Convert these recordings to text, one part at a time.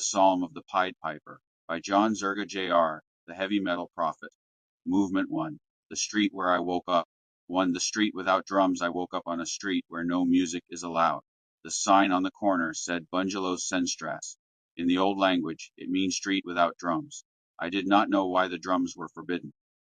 The Psalm of the Pied Piper, by John Zerga Jr., the heavy metal prophet. Movement 1. The street where I woke up. 1. The street without drums. I woke up on a street where no music is allowed. The sign on the corner said Bungelos Senstras. In the old language, it means street without drums. I did not know why the drums were forbidden.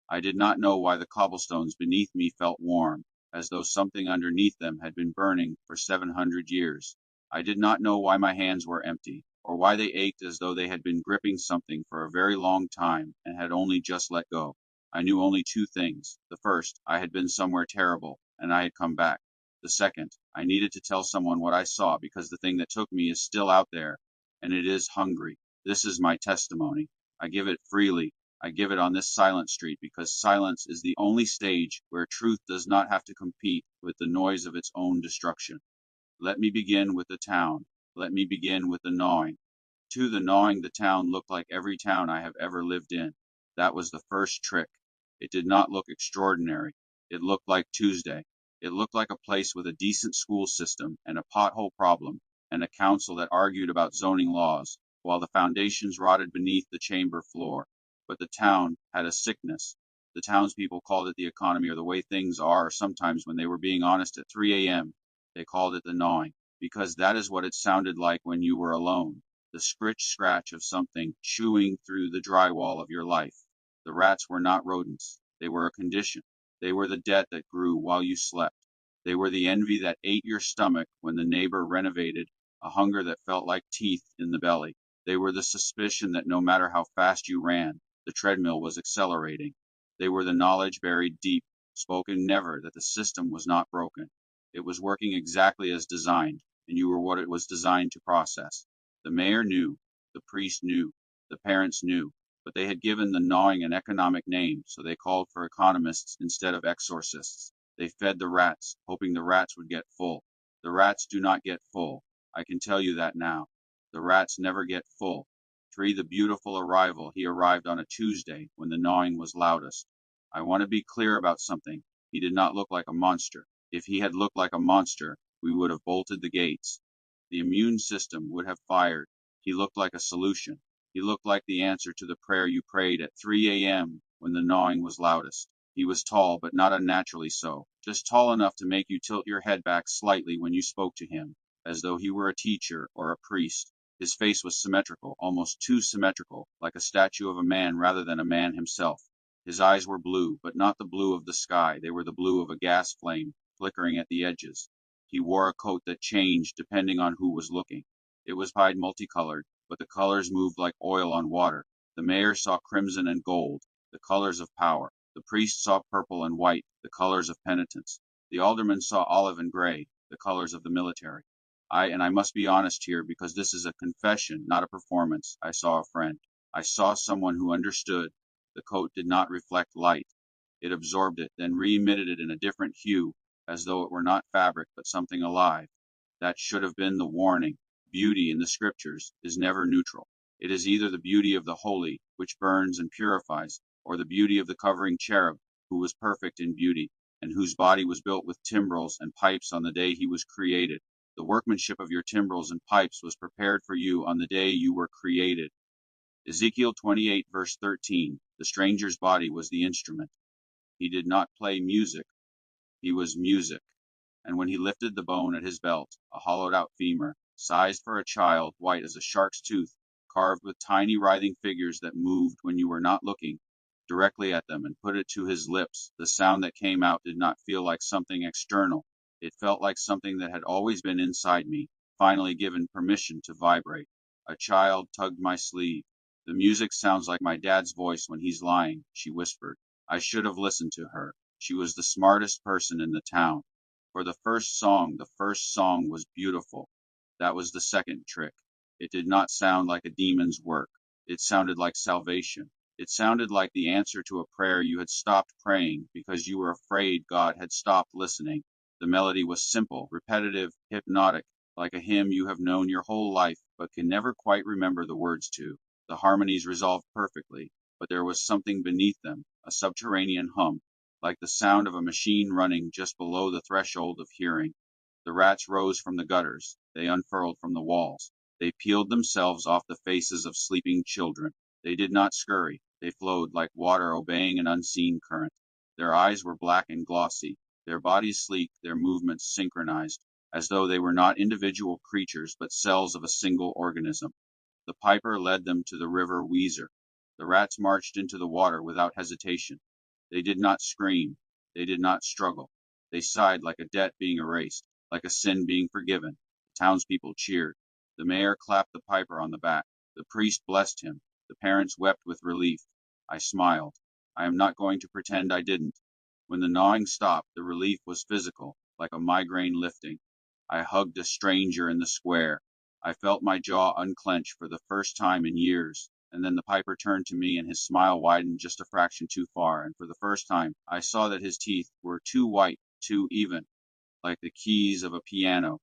I did not know why the cobblestones beneath me felt warm, as though something underneath them had been burning for 700 years. I did not know why my hands were empty, or why they ached as though they had been gripping something for a very long time and had only just let go. I knew only two things. The first, I had been somewhere terrible, and I had come back. The second, I needed to tell someone what I saw because the thing that took me is still out there, and it is hungry. This is my testimony. I give it freely. I give it on this silent street because silence is the only stage where truth does not have to compete with the noise of its own destruction. Let me begin with the town. Let me begin with the gnawing. To the gnawing, the town looked like every town I have ever lived in. That was the first trick. It did not look extraordinary. It looked like Tuesday. It looked like a place with a decent school system and a pothole problem and a council that argued about zoning laws, while the foundations rotted beneath the chamber floor. But the town had a sickness. The townspeople called it the economy or the way things are sometimes when they were being honest at 3 a.m. They called it the gnawing, because that is what it sounded like when you were alone, the scritch-scratch of something chewing through the drywall of your life. The rats were not rodents. They were a condition. They were the debt that grew while you slept. They were the envy that ate your stomach when the neighbor renovated, a hunger that felt like teeth in the belly. They were the suspicion that no matter how fast you ran, the treadmill was accelerating. They were the knowledge buried deep, spoken never, that the system was not broken. It was working exactly as designed, and you were what it was designed to process. The mayor knew, the priest knew, the parents knew, but they had given the gnawing an economic name, so they called for economists instead of exorcists. They fed the rats, hoping the rats would get full. The rats do not get full. I can tell you that now. The rats never get full. 3. The beautiful arrival. He arrived on a Tuesday when the gnawing was loudest. I want to be clear about something. He did not look like a monster. If he had looked like a monster, we would have bolted the gates. The immune system would have fired. He looked like a solution. He looked like the answer to the prayer you prayed at 3 a.m. when the gnawing was loudest. He was tall, but not unnaturally so, just tall enough to make you tilt your head back slightly when you spoke to him, as though he were a teacher or a priest. His face was symmetrical, almost too symmetrical, like a statue of a man rather than a man himself. His eyes were blue, but not the blue of the sky. They were the blue of a gas flame, flickering at the edges. He wore a coat that changed depending on who was looking. It was pied multicolored, but the colors moved like oil on water. The mayor saw crimson and gold, the colors of power. The priest saw purple and white, the colors of penitence. The alderman saw olive and gray, the colors of the military. I must be honest here because this is a confession, not a performance. I saw a friend. I saw someone who understood. The coat did not reflect light. It absorbed it, then re-emitted it in a different hue, as though it were not fabric but something alive. That should have been the warning. Beauty in the scriptures is never neutral. It is either the beauty of the holy, which burns and purifies, or the beauty of the covering cherub, who was perfect in beauty, and whose body was built with timbrels and pipes on the day he was created. The workmanship of your timbrels and pipes was prepared for you on the day you were created. Ezekiel 28 verse 13. The stranger's body was the instrument. He did not play music. He was music. And when he lifted the bone at his belt, a hollowed-out femur, sized for a child, white as a shark's tooth, carved with tiny writhing figures that moved when you were not looking, directly at them, and put it to his lips, the sound that came out did not feel like something external. It felt like something that had always been inside me, finally given permission to vibrate. A child tugged my sleeve. The music sounds like my dad's voice when he's lying, she whispered. I should have listened to her. She was the smartest person in the town. For the first song was beautiful. That was the second trick. It did not sound like a demon's work. It sounded like salvation. It sounded like the answer to a prayer you had stopped praying because you were afraid God had stopped listening. The melody was simple, repetitive, hypnotic, like a hymn you have known your whole life but can never quite remember the words to. The harmonies resolved perfectly, but there was something beneath them, a subterranean hum, like the sound of a machine running just below the threshold of hearing. The rats rose from the gutters. They unfurled from the walls. They peeled themselves off the faces of sleeping children. They did not scurry. They flowed like water obeying an unseen current. Their eyes were black and glossy, their bodies sleek, their movements synchronized, as though they were not individual creatures but cells of a single organism. The piper led them to the river Weser. The rats marched into the water without hesitation. They did not scream. They did not struggle. They sighed like a debt being erased, like a sin being forgiven. The townspeople cheered. The mayor clapped the piper on the back. The priest blessed him. The parents wept with relief. I smiled. I am not going to pretend I didn't. When the gnawing stopped, the relief was physical, like a migraine lifting. I hugged a stranger in the square. I felt my jaw unclench for the first time in years, and then the piper turned to me and his smile widened just a fraction too far, and for the first time I saw that his teeth were too white, too even, like the keys of a piano.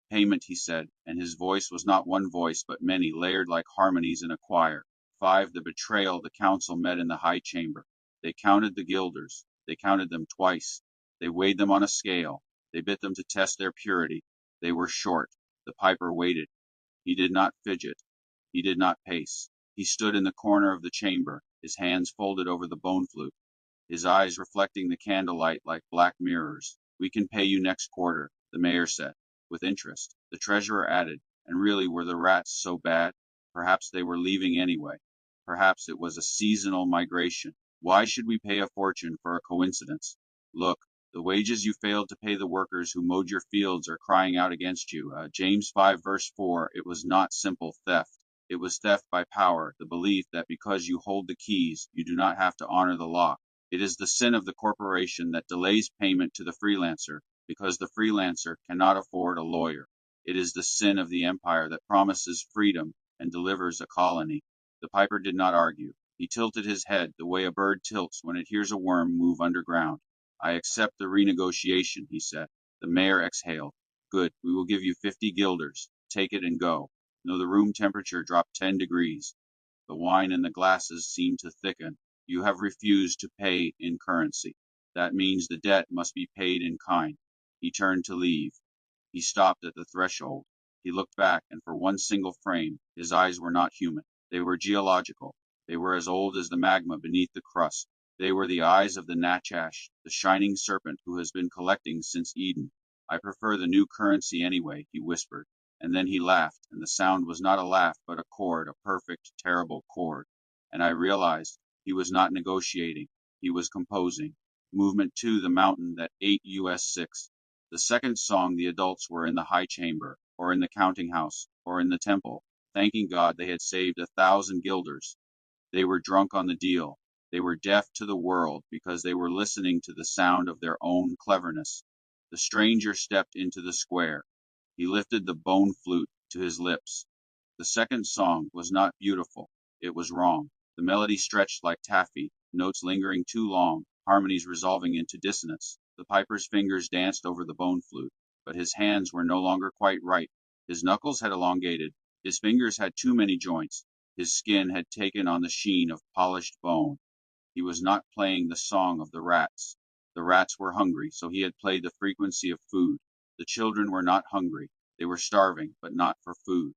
Payment, he said, and his voice was not one voice but many, layered like harmonies in a choir. 5. The betrayal. The council met in the high chamber. They counted the guilders. They counted them twice. They weighed them on a scale. They bit them to test their purity. They were short. The piper waited. He did not fidget. He did not pace. He stood in the corner of the chamber, his hands folded over the bone flute, his eyes reflecting the candlelight like black mirrors. We can pay you next quarter, the mayor said, with interest. The treasurer added, and really were the rats so bad? Perhaps they were leaving anyway. Perhaps it was a seasonal migration. Why should we pay a fortune for a coincidence? Look, the wages you failed to pay the workers who mowed your fields are crying out against you. James 5 verse 4, it was not simple theft. It was theft by power, the belief that because you hold the keys, you do not have to honor the lock. It is the sin of the corporation that delays payment to the freelancer because the freelancer cannot afford a lawyer. It is the sin of the empire that promises freedom and delivers a colony. The piper did not argue. He tilted his head the way a bird tilts when it hears a worm move underground. I accept the renegotiation, he said. The mayor exhaled. Good, we will give you 50 guilders. Take it and go. No, the room temperature dropped 10 degrees. The wine in the glasses seemed to thicken. You have refused to pay in currency. That means the debt must be paid in kind. He turned to leave. He stopped at the threshold. He looked back, and for one single frame, his eyes were not human. They were geological. They were as old as the magma beneath the crust. They were the eyes of the Nachash, the shining serpent who has been collecting since Eden. I prefer the new currency anyway, he whispered. And then he laughed, and the sound was not a laugh but a chord, a perfect, terrible chord. And I realized he was not negotiating. He was composing. Movement 2, the mountain that ate US 6. The second song, the adults were in the high chamber, or in the counting house, or in the temple, thanking God they had saved 1,000 guilders. They were drunk on the deal. They were deaf to the world because they were listening to the sound of their own cleverness. The stranger stepped into the square. He lifted the bone flute to his lips. The second song was not beautiful. It was wrong. The melody stretched like taffy, notes lingering too long, harmonies resolving into dissonance. The piper's fingers danced over the bone flute, but his hands were no longer quite right. His knuckles had elongated. His fingers had too many joints. His skin had taken on the sheen of polished bone. He was not playing the song of the rats. The rats were hungry, so he had played the frequency of food. The children were not hungry. They were starving, but not for food.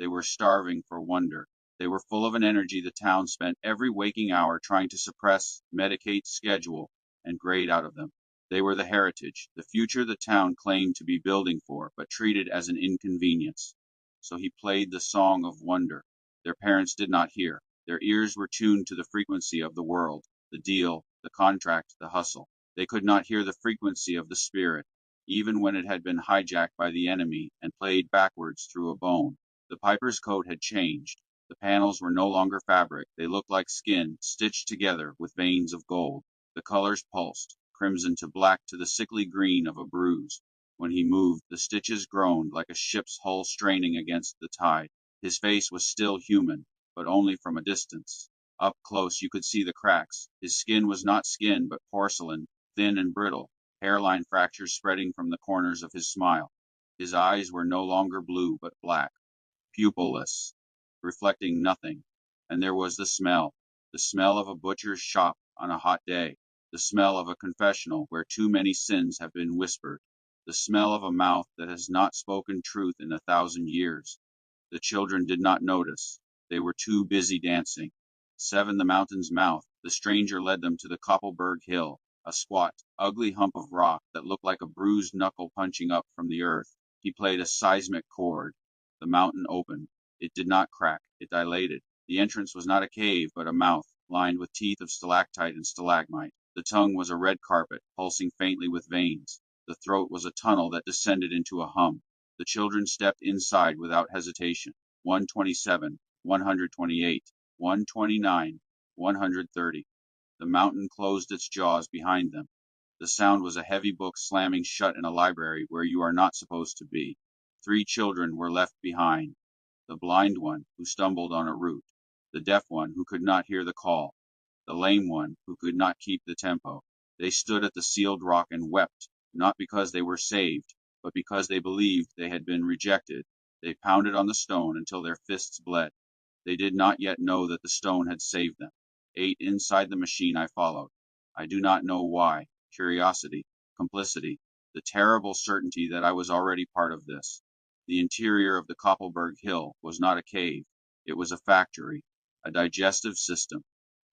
They were starving for wonder. They were full of an energy the town spent every waking hour trying to suppress, medicate, schedule, and grade out of them. They were the heritage, the future the town claimed to be building for, but treated as an inconvenience. So he played the song of wonder. Their parents did not hear. Their ears were tuned to the frequency of the world, the deal, the contract, the hustle. They could not hear the frequency of the spirit, even when it had been hijacked by the enemy and played backwards through a bone. The piper's coat had changed. The panels were no longer fabric. They looked like skin, stitched together with veins of gold. The colors pulsed, crimson to black to the sickly green of a bruise. When he moved, the stitches groaned like a ship's hull straining against the tide. His face was still human, but only from a distance. Up close you could see the cracks. His skin was not skin, but porcelain, thin and brittle, hairline fractures spreading from the corners of his smile. His eyes were no longer blue, but black, pupilless, reflecting nothing. And there was the smell of a butcher's shop on a hot day, the smell of a confessional where too many sins have been whispered, the smell of a mouth that has not spoken truth in 1,000 years. The children did not notice. They were too busy dancing. 7. The mountain's mouth. The stranger led them to the Koppelberg Hill, a squat, ugly hump of rock that looked like a bruised knuckle punching up from the earth. He played a seismic chord. The mountain opened. It did not crack. It dilated. The entrance was not a cave, but a mouth, lined with teeth of stalactite and stalagmite. The tongue was a red carpet, pulsing faintly with veins. The throat was a tunnel that descended into a hum. The children stepped inside without hesitation. 127, 128, 129, 130. The mountain closed its jaws behind them. The sound was a heavy book slamming shut in a library where you are not supposed to be. 3 children were left behind. The blind one, who stumbled on a root. The deaf one, who could not hear the call. The lame one, who could not keep the tempo. They stood at the sealed rock and wept, not because they were saved, but because they believed they had been rejected. They pounded on the stone until their fists bled. They did not yet know that the stone had saved them. 8. Inside the machine I followed. I do not know why. Curiosity, complicity, the terrible certainty that I was already part of this. The interior of the Koppelberg Hill was not a cave. It was a factory, a digestive system.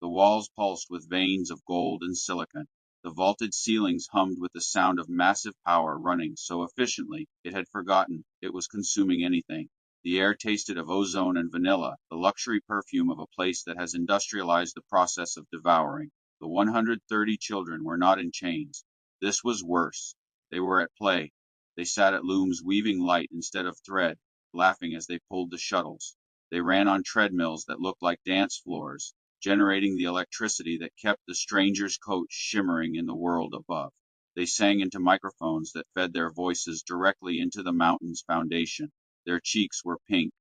The walls pulsed with veins of gold and silicon. The vaulted ceilings hummed with the sound of massive power running so efficiently it had forgotten it was consuming anything. The air tasted of ozone and vanilla, the luxury perfume of a place that has industrialized the process of devouring. The 130 children were not in chains. This was worse. They were at play. They sat at looms weaving light instead of thread, laughing as they pulled the shuttles. They ran on treadmills that looked like dance floors, generating the electricity that kept the stranger's coat shimmering in the world above. They sang into microphones that fed their voices directly into the mountain's foundation. Their cheeks were pink.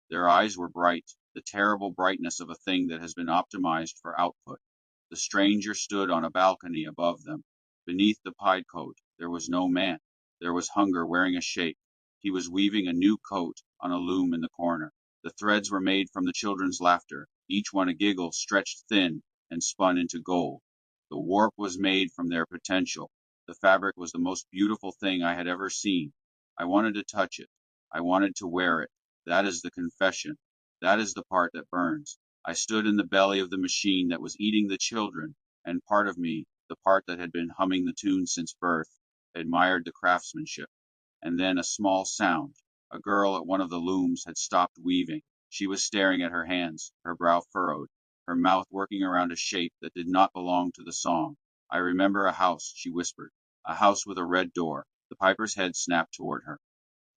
Their eyes were bright, the terrible brightness of a thing that has been optimized for output. The stranger stood on a balcony above them. Beneath the pied coat, there was no man. There was hunger wearing a shape. He was weaving a new coat on a loom in the corner. The threads were made from the children's laughter, each one a giggle stretched thin and spun into gold. The warp was made from their potential. The fabric was the most beautiful thing I had ever seen. I wanted to touch it. I wanted to wear it. That is the confession. That is the part that burns. I stood in the belly of the machine that was eating the children, and part of me, the part that had been humming the tune since birth, admired the craftsmanship. And then a small sound. A girl at one of the looms had stopped weaving. She was staring at her hands, her brow furrowed, her mouth working around a shape that did not belong to the song. I remember a house, she whispered, a house with a red door. The piper's head snapped toward her.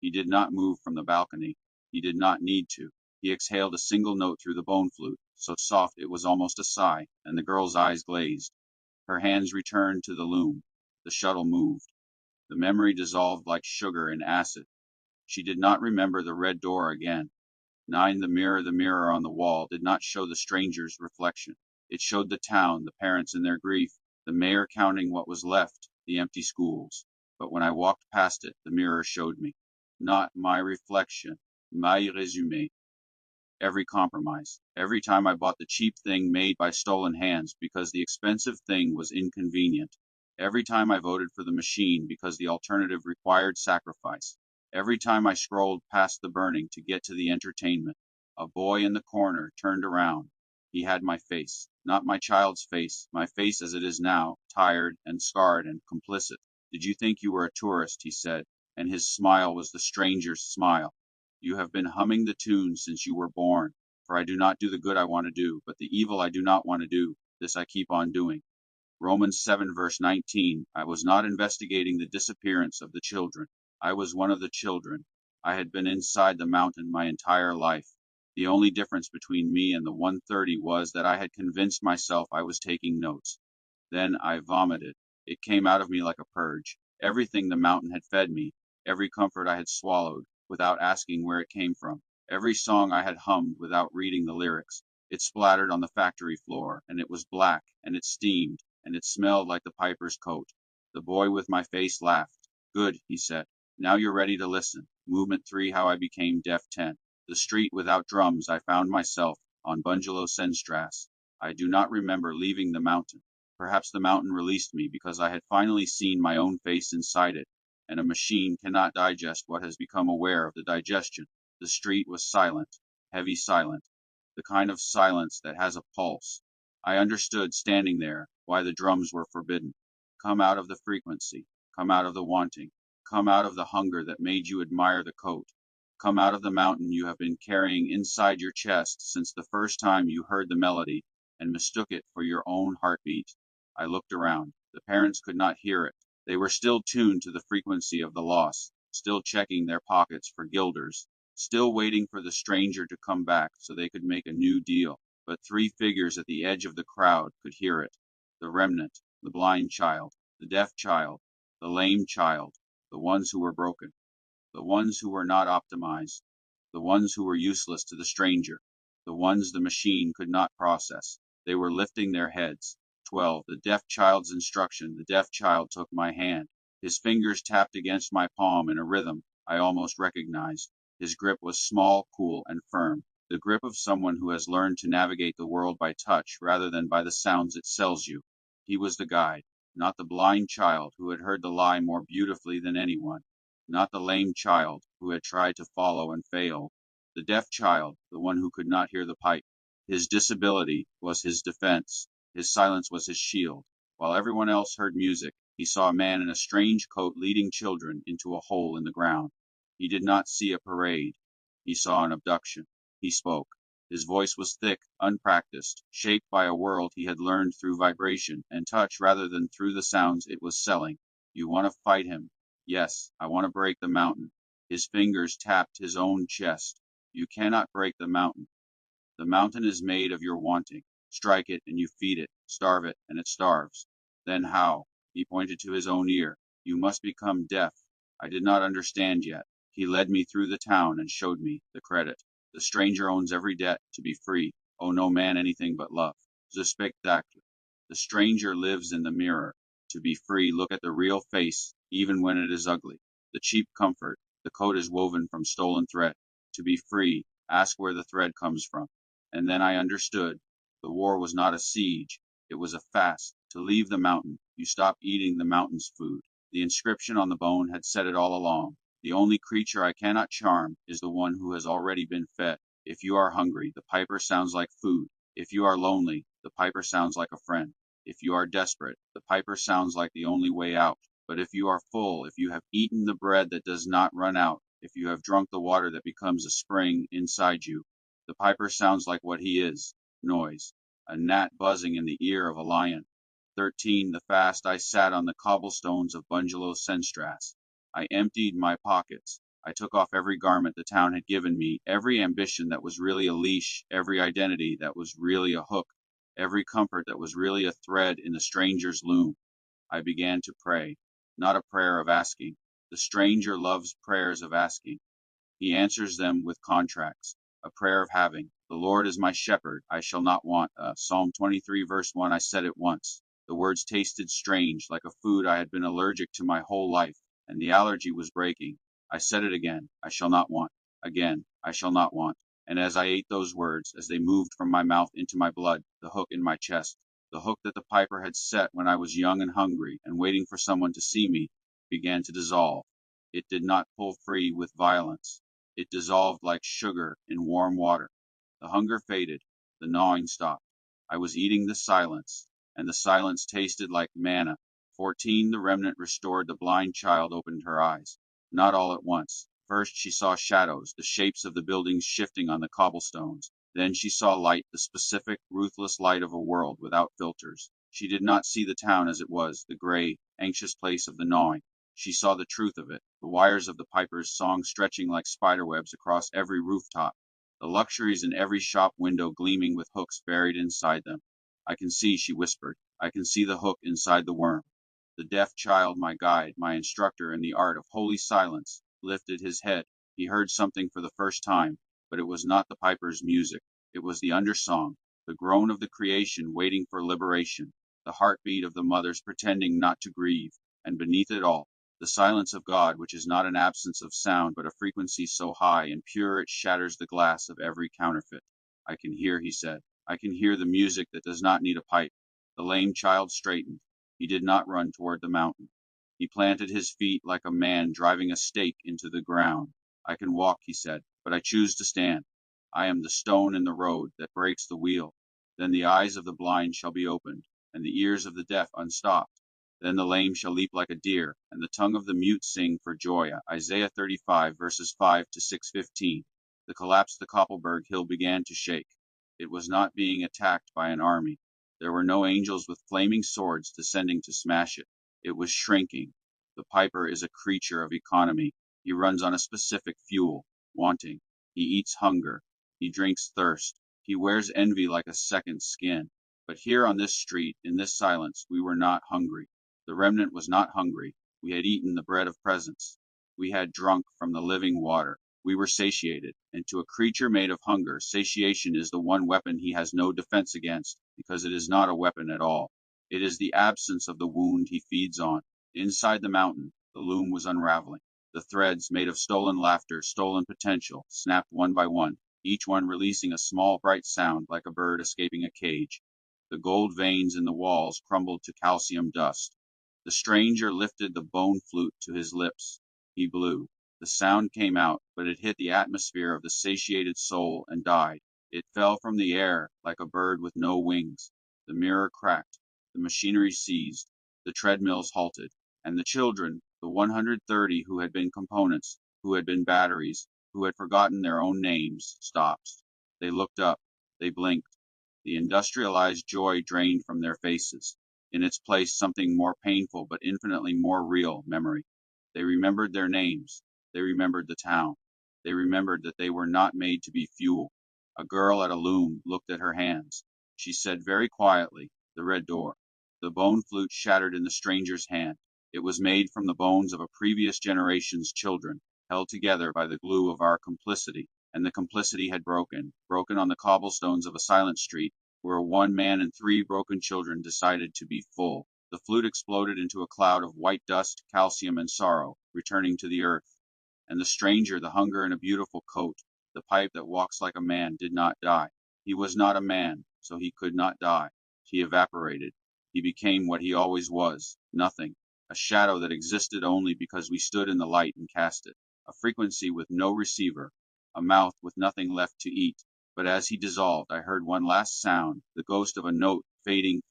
He did not move from the balcony. He did not need to. He exhaled a single note through the bone flute, so soft it was almost a sigh, and the girl's eyes glazed. Her hands returned to the loom. The shuttle moved. The memory dissolved like sugar in acid. She did not remember the red door again. 9. The mirror on the wall did not show the stranger's reflection. It showed the town, the parents in their grief, the mayor counting what was left, the empty schools. But when I walked past it, the mirror showed me. Not my reflection, my résumé. Every compromise. Every time I bought the cheap thing made by stolen hands because the expensive thing was inconvenient. Every time I voted for the machine because the alternative required sacrifice. Every time I scrolled past the burning to get to the entertainment. A boy in the corner turned around. He had my face, not my child's face, my face as it is now, tired and scarred and complicit. Did you think you were a tourist, he said, and his smile was the stranger's smile. You have been humming the tune since you were born, for I do not do the good I want to do, but the evil I do not want to do, this I keep on doing. Romans 7 verse 19, I was not investigating the disappearance of the children. I was one of the children. I had been inside the mountain my entire life. The only difference between me and the 130 was that I had convinced myself I was taking notes. Then I vomited. It came out of me like a purge. Everything the mountain had fed me, every comfort I had swallowed, without asking where it came from, every song I had hummed without reading the lyrics. It splattered on the factory floor, and it was black, and it steamed, and it smelled like the piper's coat. The boy with my face laughed. Good, he said. Now you're ready to listen. Movement 3, How I Became Deaf 10. The street without drums, I found myself on Bungalow Senstrasse. I do not remember leaving the mountain. Perhaps the mountain released me because I had finally seen my own face inside it, and a machine cannot digest what has become aware of the digestion. The street was silent, heavy silent, the kind of silence that has a pulse. I understood, standing there, why the drums were forbidden. Come out of the frequency, come out of the wanting, come out of the hunger that made you admire the coat, come out of the mountain you have been carrying inside your chest since the first time you heard the melody and mistook it for your own heartbeat. I looked around. The parents could not hear it. They were still tuned to the frequency of the loss, still checking their pockets for guilders, still waiting for the stranger to come back so they could make a new deal. But three figures at the edge of the crowd could hear it: the remnant, the blind child, the deaf child, the lame child, the ones who were broken, the ones who were not optimized, the ones who were useless to the stranger, the ones the machine could not process. They were lifting their heads. 12. The deaf child's instruction. The deaf child took my hand. His fingers tapped against my palm in a rhythm I almost recognized. His grip was small, cool, and firm, the grip of someone who has learned to navigate the world by touch rather than by the sounds it sells you. He was the guide, not the blind child who had heard the lie more beautifully than anyone, not the lame child who had tried to follow and failed. The deaf child, the one who could not hear the pipe. His disability was his defense, his silence was his shield. While everyone else heard music, he saw a man in a strange coat leading children into a hole in the ground. He did not see a parade. He saw an abduction. He spoke. His voice was thick, unpracticed, shaped by a world he had learned through vibration and touch rather than through the sounds it was selling. You want to fight him? Yes, I want to break the mountain. His fingers tapped his own chest. You cannot break the mountain. The mountain is made of your wanting. Strike it and you feed it. Starve it and it starves. Then how? He pointed to his own ear. You must become deaf. I did not understand yet. He led me through the town and showed me the credit. The stranger owns every debt. To be free, owe no man anything but love. The spectacle. The stranger lives in the mirror. To be free, look at the real face, even when it is ugly. The cheap comfort. The coat is woven from stolen thread. To be free, ask where the thread comes from. And then I understood. The war was not a siege. It was a fast. To leave the mountain, you stop eating the mountain's food. The inscription on the bone had said it all along. The only creature I cannot charm is the one who has already been fed. If you are hungry, the piper sounds like food. If you are lonely, the piper sounds like a friend. If you are desperate, the piper sounds like the only way out. But if you are full, if you have eaten the bread that does not run out, if you have drunk the water that becomes a spring inside you, the piper sounds like what he is: noise, a gnat buzzing in the ear of a lion. 13. The fast. I sat on the cobblestones of Bungalow Sennstrasse. I emptied my pockets. I took off every garment the town had given me, every ambition that was really a leash, every identity that was really a hook, every comfort that was really a thread in the stranger's loom. I began to pray, not a prayer of asking. The stranger loves prayers of asking. He answers them with contracts, a prayer of having. The Lord is my shepherd, I shall not want. Psalm 23, verse 1. I said it once. The words tasted strange, like a food I had been allergic to my whole life, and the allergy was breaking. I said it again, I shall not want. Again, I shall not want. And as I ate those words, as they moved from my mouth into my blood, the hook in my chest, the hook that the piper had set when I was young and hungry and waiting for someone to see me, began to dissolve. It did not pull free with violence. It dissolved like sugar in warm water. The hunger faded. The gnawing stopped. I was eating the silence, and the silence tasted like manna. 14. The remnant restored. The blind child opened her eyes. Not all at once. First she saw shadows, the shapes of the buildings shifting on the cobblestones. Then she saw light, the specific, ruthless light of a world without filters. She did not see the town as it was, the gray, anxious place of the gnawing. She saw the truth of it, the wires of the piper's song stretching like spiderwebs across every rooftop, the luxuries in every shop window gleaming with hooks buried inside them. I can see, she whispered. I can see the hook inside the worm. The deaf child, my guide, my instructor in the art of holy silence, lifted his head. He heard something for the first time, but it was not the piper's music. It was the undersong, the groan of the creation waiting for liberation, the heartbeat of the mothers pretending not to grieve, and beneath it all, the silence of God, which is not an absence of sound, but a frequency so high and pure it shatters the glass of every counterfeit. I can hear, he said. I can hear the music that does not need a pipe. The lame child straightened. He did not run toward the mountain. He planted his feet like a man driving a stake into the ground. I can walk, he said. but I choose to stand. I am the stone in the road that breaks the wheel. Then the eyes of the blind shall be opened, and the ears of the deaf unstopped. Then the lame shall leap like a deer, and the tongue of the mute sing for joy. Isaiah 35, verses 5 to 6:15. The collapsed the Koppelberg hill began to shake. It was not being attacked by an army. There were no angels with flaming swords descending to smash it. It was shrinking. The piper is a creature of economy. He runs on a specific fuel, wanting. He eats hunger. He drinks thirst. He wears envy like a second skin. But here on this street, in this silence, we were not hungry. The remnant was not hungry. We had eaten the bread of presence. We had drunk from the living water. We were satiated, and to a creature made of hunger, satiation is the one weapon he has no defense against, because it is not a weapon at all. It is the absence of the wound he feeds on. Inside the mountain, the loom was unraveling. The threads, made of stolen laughter, stolen potential, snapped one by one, each one releasing a small bright sound like a bird escaping a cage. The gold veins in the walls crumbled to calcium dust. The stranger lifted the bone flute to his lips. He blew. The sound came out, but it hit the atmosphere of the satiated soul and died. It fell from the air like a bird with no wings. The mirror cracked. The machinery ceased. The treadmills halted. And the children, the 130 who had been components, who had been batteries, who had forgotten their own names, stopped. They looked up. They blinked. The industrialized joy drained from their faces. In its place something more painful but infinitely more real, memory. They remembered their names. They remembered the town. They remembered that they were not made to be fuel. A girl at a loom looked at her hands. She said very quietly, "The red door." The bone flute shattered in the stranger's hand. It was made from the bones of a previous generation's children, held together by the glue of our complicity, and the complicity had broken on the cobblestones of a silent street, where one man and three broken children decided to be full. The flute exploded into a cloud of white dust, calcium, and sorrow, returning to the earth. And the stranger, the hunger in a beautiful coat, the pipe that walks like a man, did not die. He was not a man, so he could not die. He evaporated. He became what he always was, nothing, a shadow that existed only because we stood in the light and cast it, a frequency with no receiver, a mouth with nothing left to eat. But as he dissolved, I heard one last sound, the ghost of a note, fading,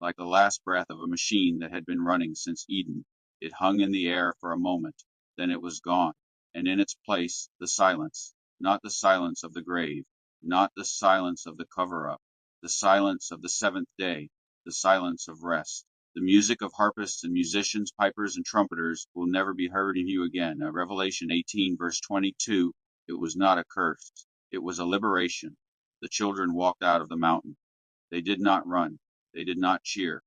like the last breath of a machine that had been running since Eden. It hung in the air for a moment, then it was gone, and in its place the silence, not the silence of the grave, not the silence of the cover-up, the silence of the seventh day, the silence of rest. The music of harpists and musicians, pipers and trumpeters will never be heard in you again. Revelation 18, verse 22. It was not a curse. It was a liberation. The children walked out of the mountain. They did not run. They did not cheer.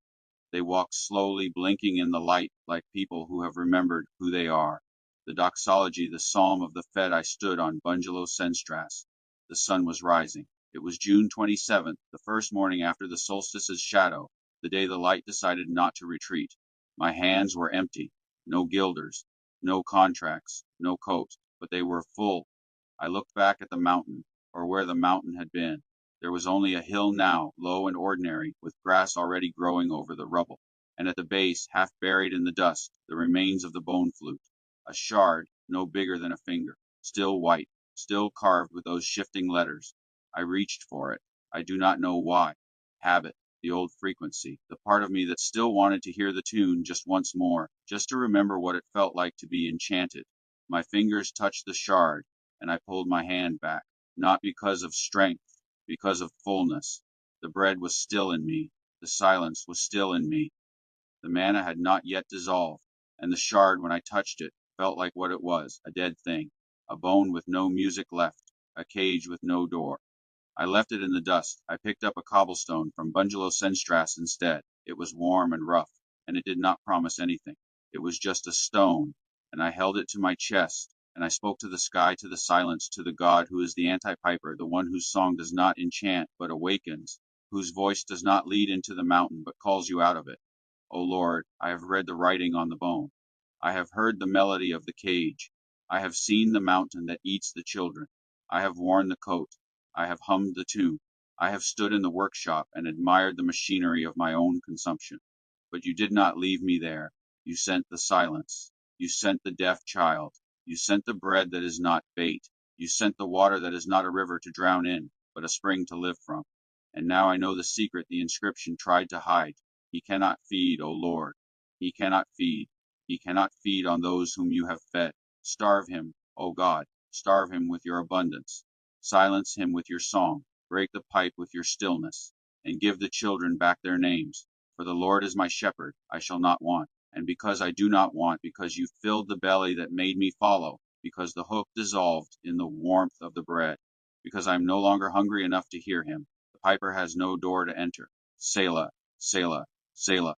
They walked slowly, blinking in the light like people who have remembered who they are. The doxology, the psalm of the Fed. I stood on Bungalow Senstrasse. The sun was rising. It was June 27th, the first morning after the solstice's shadow, the day the light decided not to retreat. My hands were empty. No guilders, no contracts, no coat, but they were full. I looked back at the mountain, or where the mountain had been. There was only a hill now, low and ordinary, with grass already growing over the rubble, and at the base, half buried in the dust, the remains of the bone flute, a shard no bigger than a finger, still white, still carved with those shifting letters. I reached for it. I do not know why. Habit, the old frequency, the part of me that still wanted to hear the tune just once more, just to remember what it felt like to be enchanted. My fingers touched the shard, and I pulled my hand back, not because of strength, because of fullness. The bread was still in me. The silence was still in me. The manna had not yet dissolved, and the shard, when I touched it, felt like what it was, a dead thing, a bone with no music left, a cage with no door. I left it in the dust. I picked up a cobblestone from Bungalow Senstrasse instead. It was warm and rough, and it did not promise anything. It was just a stone, and I held it to my chest, and I spoke to the sky, to the silence, to the God who is the anti-piper, the one whose song does not enchant but awakens, whose voice does not lead into the mountain but calls you out of it. O Lord, I have read the writing on the bone. I have heard the melody of the cage. I have seen the mountain that eats the children. I have worn the coat. I have hummed the tune. I have stood in the workshop and admired the machinery of my own consumption. But you did not leave me there. You sent the silence. You sent the deaf child. You sent the bread that is not bait. You sent the water that is not a river to drown in, but a spring to live from. And now I know the secret the inscription tried to hide. He cannot feed, O Lord. He cannot feed. He cannot feed on those whom you have fed. Starve him, O God. Starve him with your abundance. Silence him with your song. Break the pipe with your stillness. And give the children back their names. For the Lord is my shepherd, I shall not want. And because I do not want, because you filled the belly that made me follow, because the hook dissolved in the warmth of the bread, because I am no longer hungry enough to hear him, the piper has no door to enter. Selah, Selah, Selah.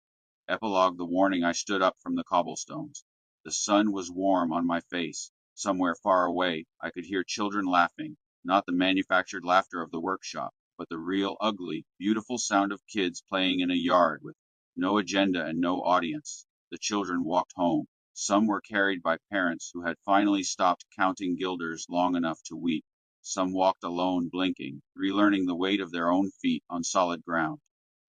Epilogue. The warning. I stood up from the cobblestones. The sun was warm on my face. Somewhere far away, I could hear children laughing, not the manufactured laughter of the workshop, but the real, ugly, beautiful sound of kids playing in a yard with no agenda and no audience. The children walked home. Some were carried by parents who had finally stopped counting guilders long enough to weep. Some walked alone, blinking, relearning the weight of their own feet on solid ground.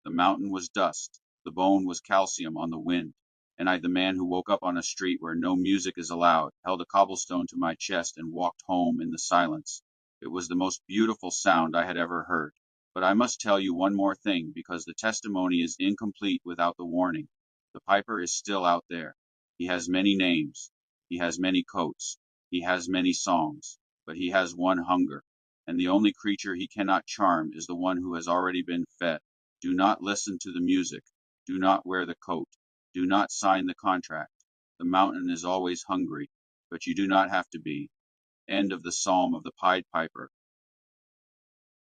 The mountain was dust, the bone was calcium on the wind, and I, the man who woke up on a street where no music is allowed, held a cobblestone to my chest and walked home in the silence. It was the most beautiful sound I had ever heard. But I must tell you one more thing, because the testimony is incomplete without the warning. The piper is still out there. He has many names. He has many coats. He has many songs. But he has one hunger. And the only creature he cannot charm is the one who has already been fed. Do not listen to the music. Do not wear the coat. Do not sign the contract. The mountain is always hungry, but you do not have to be. End of the Psalm of the Pied Piper.